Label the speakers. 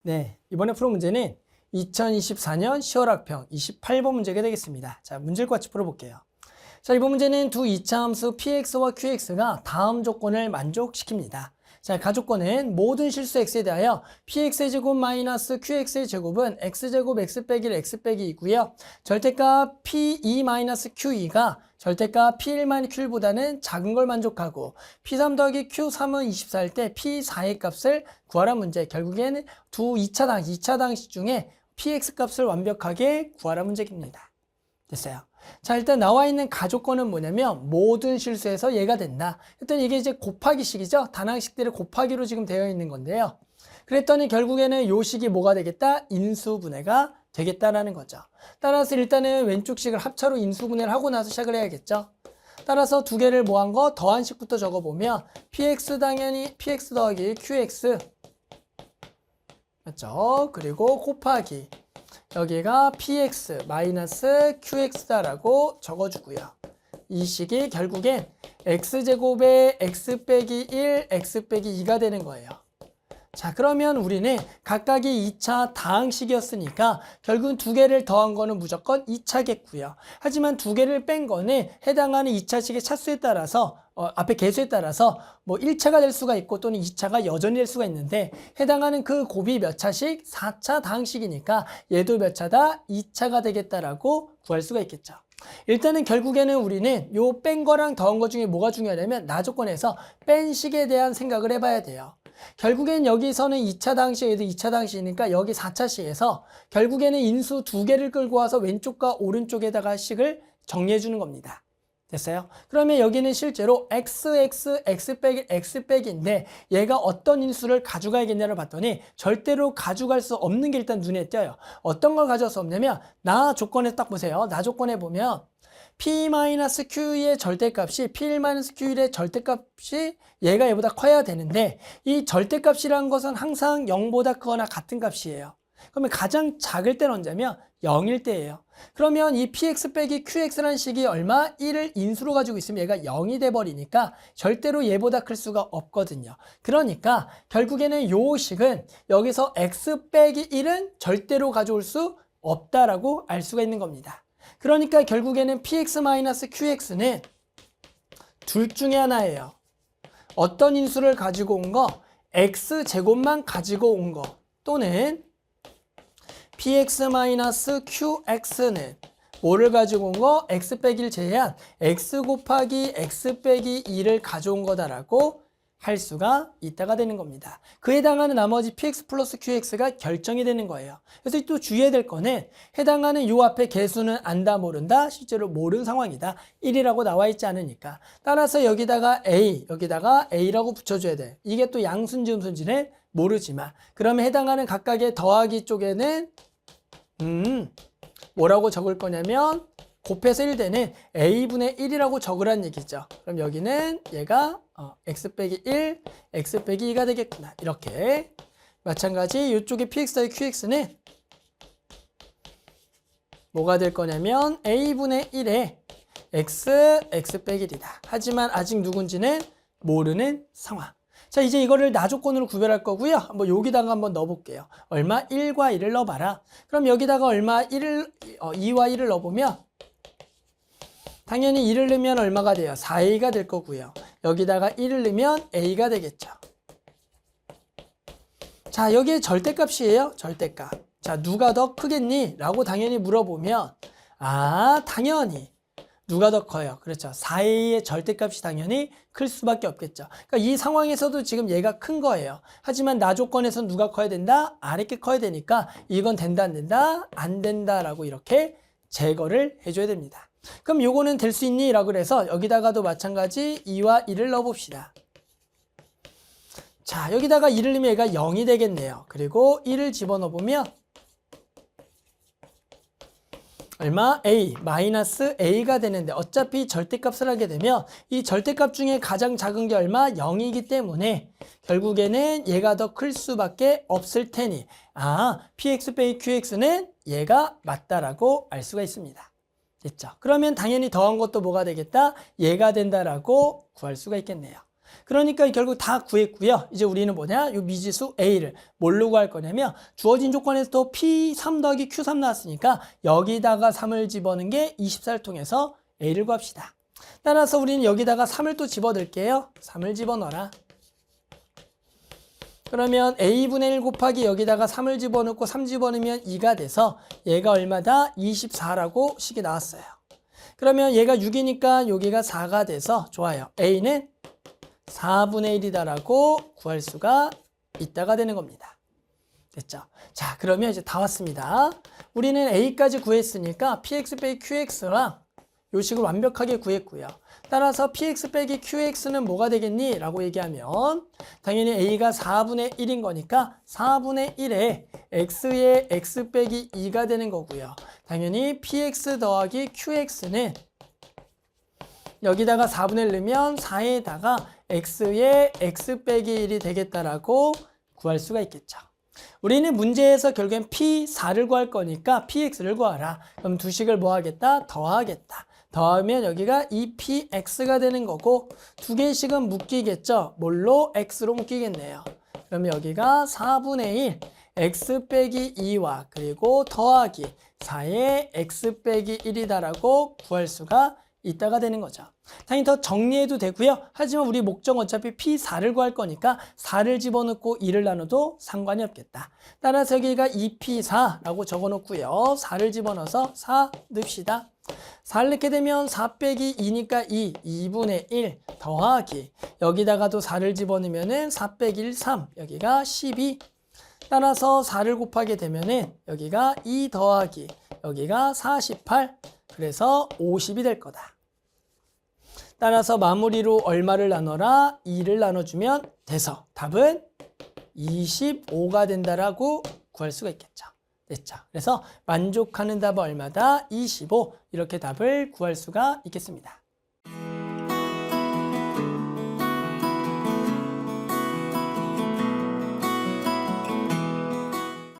Speaker 1: 네, 이번에 풀어 문제는 2024년 10월 학평 28번 문제가 되겠습니다. 자, 문제를 같이 풀어볼게요. 자, 이번 문제는 두 이차함수 px와 qx가 다음 조건을 만족시킵니다. 자, 가조건은 모든 실수 x에 대하여 px제곱 마이너스 qx의 제곱은 x제곱 x 빼기 x 빼기 2고요. 절대값 p2 마이너스 q2가 절대값 p1 마이너스 q1보다는 작은 걸 만족하고 p3 더하기 q3은 24일 때 p4의 값을 구하라 문제. 결국에는 두 2차 당식 중에 px 값을 완벽하게 구하라 문제입니다. 됐어요. 자, 일단 나와 있는 가조건은 뭐냐면 모든 실수에서 얘가 된다. 일단 이게 이제 곱하기식이죠. 단항식들을 곱하기로 지금 되어 있는 건데요. 그랬더니 결국에는 요 식이 뭐가 되겠다? 인수분해가 되겠다라는 거죠. 따라서 일단은 왼쪽 식을 합차로 인수분해를 하고 나서 시작을 해야겠죠. 따라서 두 개를 뭐한 거? 더한 식부터 적어보면 px 당연히 px 더하기 qx 맞죠? 그리고 곱하기 여기가 px 마이너스 qx다라고 적어주고요. 이 식이 결국엔 x제곱에 x 빼기 1, x 빼기 2가 되는 거예요. 자, 그러면 우리는 각각이 2차 다항식이었으니까 결국은 두 개를 더한 거는 무조건 2차겠고요. 하지만 두 개를 뺀 거는 해당하는 2차식의 차수에 따라서 앞에 개수에 따라서 뭐 1차가 될 수가 있고 또는 2차가 여전히 될 수가 있는데 해당하는 그 곱이 몇 차식? 4차 다항식이니까 얘도 몇 차다? 2차가 되겠다라고 구할 수가 있겠죠. 일단은 결국에는 우리는 요 뺀 거랑 더한 거 중에 뭐가 중요하냐면 나조건에서 뺀 식에 대한 생각을 해봐야 돼요. 결국엔 여기서는 2차 당시에도 2차 당시니까 여기 4차식에서 결국에는 인수 두 개를 끌고 와서 왼쪽과 오른쪽에다가 식을 정리해 주는 겁니다. 됐어요? 그러면 여기는 실제로 x 빼기 x 빼기인데 얘가 어떤 인수를 가져가야겠냐를 봤더니 절대로 가져갈 수 없는 게 일단 눈에 띄어요. 어떤 걸 가져갈 수 없냐면 나 조건에 딱 보세요. 나 조건에 보면 p-q의 절대값이 p1-q1의 절대값이 얘가 얘보다 커야 되는데 이 절대값이라는 것은 항상 0보다 크거나 같은 값이에요. 그러면 가장 작을 때는 언제면 0일 때예요. 그러면 이 px 빼기 qx라는 식이 얼마? 1을 인수로 가지고 있으면 얘가 0이 돼버리니까 절대로 얘보다 클 수가 없거든요. 그러니까 결국에는 요 식은 여기서 x 빼기 1은 절대로 가져올 수 없다라고 알 수가 있는 겁니다. 그러니까 결국에는 px-qx는 둘 중에 하나예요. 어떤 인수를 가지고 온 거? x제곱만 가지고 온 거. 또는 px-qx는 뭐를 가지고 온 거? x 빼기를 제외한 x 곱하기 x 빼기 2를 가져온 거다라고 할 수가 있다가 되는 겁니다. 그에 해당하는 나머지 px 플러스 qx가 결정이 되는 거예요. 그래서 또 주의해야 될 거는 해당하는 요 앞에 개수는 안다 모른다 실제로 모르는 상황이다. 1이라고 나와 있지 않으니까. 따라서 여기다가 a라고 붙여줘야 돼. 이게 또 양순지 음순지는 모르지만 그러면 해당하는 각각의 더하기 쪽에는 뭐라고 적을 거냐면 곱해서 1되는 a분의 1이라고 적으라는 얘기죠. 그럼 여기는 얘가 x 빼기 1, x 빼기 2가 되겠구나. 이렇게 마찬가지 이쪽에 px, qx는 뭐가 될 거냐면 a분의 1에 x 빼기 1이다. 하지만 아직 누군지는 모르는 상황. 자, 이제 이거를 나조건으로 구별할 거고요. 한번 여기다가 한번 넣어볼게요. 얼마? 1과 1을 넣어봐라. 그럼 여기다가 얼마? 2와 1을 넣어보면 당연히 1을 넣으면 얼마가 돼요? 4a가 될 거고요. 여기다가 1을 넣으면 a가 되겠죠. 자, 여기에 절대값이에요. 절대값. 자, 누가 더 크겠니? 라고 당연히 물어보면 당연히 누가 더 커요? 그렇죠. 4a의 절대값이 당연히 클 수밖에 없겠죠. 그러니까 이 상황에서도 지금 얘가 큰 거예요. 하지만 나 조건에서는 누가 커야 된다? 아래께 커야 되니까 이건 된다 안 된다? 안 된다라고 이렇게 제거를 해줘야 됩니다. 그럼 요거는 될 수 있니? 라고 그래서 여기다가도 마찬가지 2와 1을 넣어봅시다. 자, 여기다가 1을 넣으면 얘가 0이 되겠네요. 그리고 1을 집어넣어보면 얼마? a, 마이너스 a가 되는데 어차피 절대값을 하게 되면 이 절대값 중에 가장 작은 게 얼마? 0이기 때문에 결국에는 얘가 더 클 수밖에 없을 테니 px 빼기 qx는 얘가 맞다라고 알 수가 있습니다. 됐죠? 그러면 당연히 더한 것도 뭐가 되겠다? 얘가 된다라고 구할 수가 있겠네요. 그러니까 결국 다 구했고요. 이제 우리는 뭐냐? 이 미지수 A를 뭘로 구할 거냐면 주어진 조건에서 또 P3 더하기 Q3 나왔으니까 여기다가 3을 집어넣은 게 24를 통해서 A를 구합시다. 따라서 우리는 여기다가 3을 또 집어넣을게요. 3을 집어넣어라. 그러면 A분의 1 곱하기 여기다가 3을 집어넣고 3 집어넣으면 2가 돼서 얘가 얼마다? 24라고 식이 나왔어요. 그러면 얘가 6이니까 여기가 4가 돼서 좋아요. A는 4분의 1이다라고 구할 수가 있다가 되는 겁니다. 됐죠? 자, 그러면 이제 다 왔습니다. 우리는 A까지 구했으니까 PX 빼기 QX랑 요 식을 완벽하게 구했고요. 따라서 PX 빼기 QX는 뭐가 되겠니? 라고 얘기하면 당연히 A가 4분의 1인 거니까 4분의 1에 X의 X 빼기 2가 되는 거고요. 당연히 PX 더하기 QX는 여기다가 4분의 1 넣으면 4에다가 X의 X 빼기 1이 되겠다라고 구할 수가 있겠죠. 우리는 문제에서 결국엔 P4를 구할 거니까 PX를 구하라. 그럼 두 식을 뭐 하겠다? 더하겠다. 더하면 여기가 2PX가 되는 거고 두 개씩은 묶이겠죠. 뭘로? X로 묶이겠네요. 그러면 여기가 4분의 1 X 빼기 2와 그리고 더하기 4의 X 빼기 1이다라고 구할 수가 있다가 되는 거죠. 당연히 더 정리해도 되고요. 하지만 우리 목적 어차피 P4를 구할 거니까 4를 집어넣고 2를 나눠도 상관이 없겠다. 따라서 여기가 2P4라고 적어놓고요. 4를 집어넣어서 4 넣읍시다. 4를 넣게 되면 4 빼기 2니까 2분의 1 더하기 여기다가도 4를 집어넣으면 4 빼기 1, 3 여기가 12 따라서 4를 곱하게 되면은 여기가 2 더하기 여기가 48 그래서 50이 될 거다. 따라서 마무리로 얼마를 나눠라? 2를 나눠주면 돼서 답은 25가 된다라고 구할 수가 있겠죠. 됐죠. 그래서 만족하는 답은 얼마다? 25 이렇게 답을 구할 수가 있겠습니다.